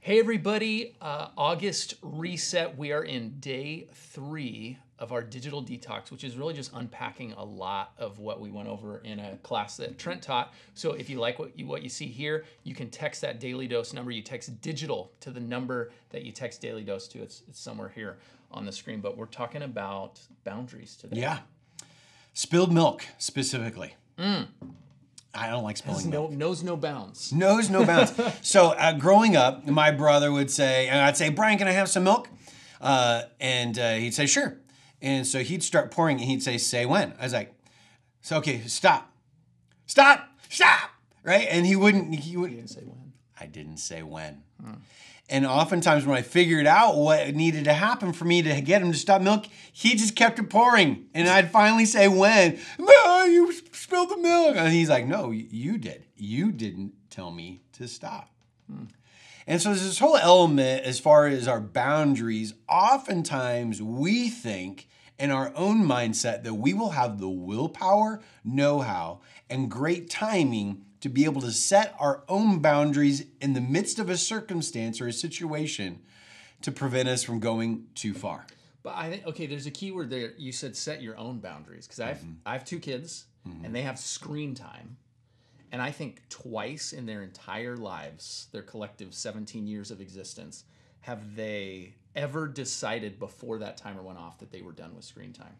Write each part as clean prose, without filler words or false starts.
Hey everybody, August reset. We are in day 3 of our digital detox, which is really just unpacking a lot of what we went over in a class that Trent taught. So if you like what you see here, you can text that daily dose number. You text digital to the number that you text daily dose to. It's somewhere here on the screen, but we're talking about boundaries today. Yeah. Spilled milk, specifically. I don't like spilling milk. Knows no bounds. Knows no bounds. So growing up, my brother would say, and I'd say, Brian, can I have some milk? And he'd say, sure. And so he'd start pouring and he'd say when? I was like, so okay, stop. Right? And he wouldn't. You didn't say when. I didn't say when. And oftentimes when I figured out what needed to happen for me to get him to stop milk, he just kept it pouring. And I'd finally say when. No, you spilled the milk. And he's like, no, you did. You didn't tell me to stop. And so there's this whole element as far as our boundaries. Oftentimes we think in our own mindset that we will have the willpower, know-how, and great timing to be able to set our own boundaries in the midst of a circumstance or a situation to prevent us from going too far. But I think, okay, there's a key word there. You said set your own boundaries, because I have 2 kids and they have screen time. And I think twice in their entire lives, their collective 17 years of existence, have they ever decided before that timer went off that they were done with screen time?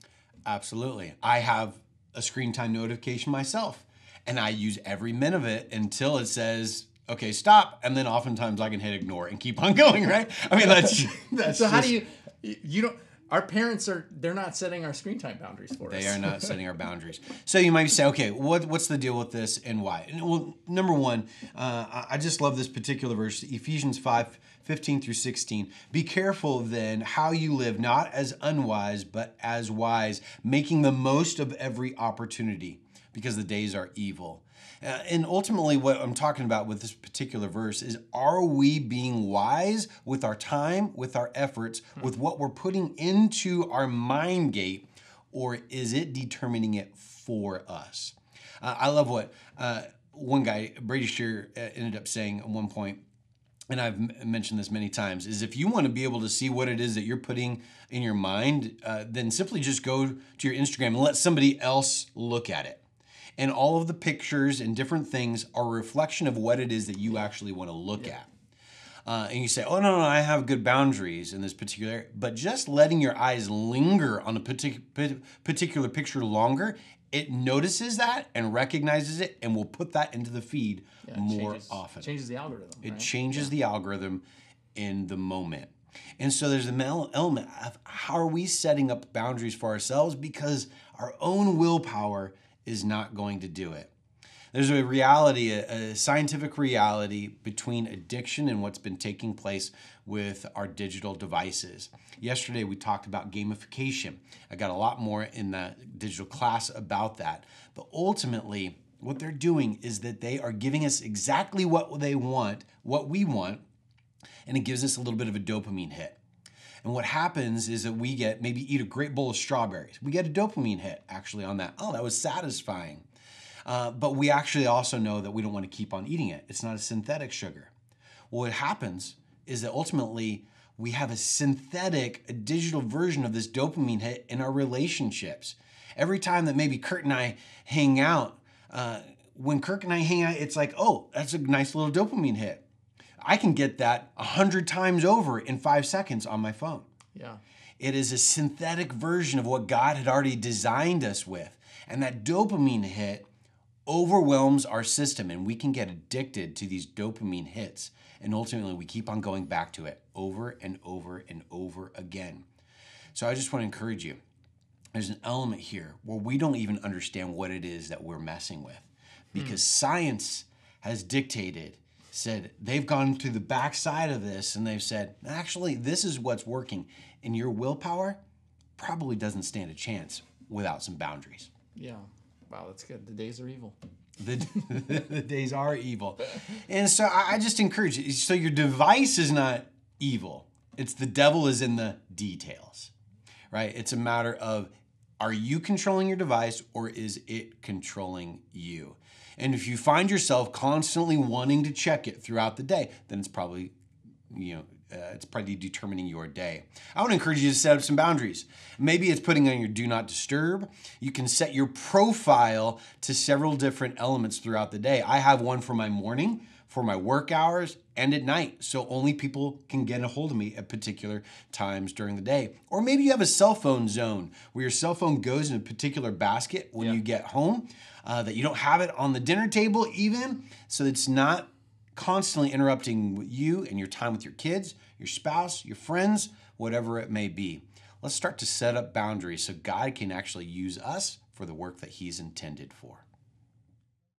Absolutely. I have a screen time notification myself. And I use every minute of it until it says, okay, stop. And then oftentimes I can hit ignore and keep on going, right? I mean, that's so how do you don't, our parents they're not setting our screen time boundaries for us. They are not setting our boundaries. So you might say, okay, what's the deal with this and why? Well, number one, I just love this particular verse, Ephesians 5:15 through 16. Be careful then how you live, not as unwise, but as wise, making the most of every opportunity, because the days are evil. And ultimately what I'm talking about with this particular verse is, are we being wise with our time, with our efforts, with what we're putting into our mind gate, or is it determining it for us? I love what one guy, Brady Shear, ended up saying at one point, and I've mentioned this many times, is if you want to be able to see what it is that you're putting in your mind, then simply just go to your Instagram and let somebody else look at it. And all of the pictures and different things are a reflection of what it is that you actually want to look at. And you say, oh, no, I have good boundaries in this particular area. But just letting your eyes linger on a particular picture longer, it notices that and recognizes it and will put that into the feed more often. It changes the algorithm. It changes the algorithm in the moment. And so there's an element of how are we setting up boundaries for ourselves, because our own willpower is not going to do it. There's a reality, a scientific reality between addiction and what's been taking place with our digital devices. Yesterday, we talked about gamification. I got a lot more in that digital class about that. But ultimately, what they're doing is that they are giving us exactly what they want, what we want, and it gives us a little bit of a dopamine hit. And what happens is that we maybe eat a great bowl of strawberries. We get a dopamine hit actually on that. Oh, that was satisfying. But we actually also know that we don't want to keep on eating it. It's not a synthetic sugar. Well, what happens is that ultimately we have a digital version of this dopamine hit in our relationships. Every time that maybe Kurt and I hang out, when Kirk and I hang out, it's like, oh, that's a nice little dopamine hit. I can get that 100 times over in 5 seconds on my phone. Yeah. It is a synthetic version of what God had already designed us with. And that dopamine hit overwhelms our system, and we can get addicted to these dopamine hits. And ultimately, we keep on going back to it over and over and over again. So I just want to encourage you. There's an element here where we don't even understand what it is that we're messing with, because science has said they've gone to the backside of this and they've said, actually, this is what's working. And your willpower probably doesn't stand a chance without some boundaries. Yeah. Wow, that's good. The days are evil. The days are evil. And so I just encourage you. So your device is not evil. It's the devil is in the details, right? It's a matter of, are you controlling your device or is it controlling you? And if you find yourself constantly wanting to check it throughout the day, then it's probably it's probably determining your day. I want to encourage you to set up some boundaries. Maybe it's putting on your do not disturb. You can set your profile to several different elements throughout the day. I have one for my morning, for my work hours, and at night. So only people can get a hold of me at particular times during the day. Or maybe you have a cell phone zone where your cell phone goes in a particular basket when you get home, that you don't have it on the dinner table even, so it's not constantly interrupting you and your time with your kids, your spouse, your friends, whatever it may be. Let's start to set up boundaries so God can actually use us for the work that He's intended for.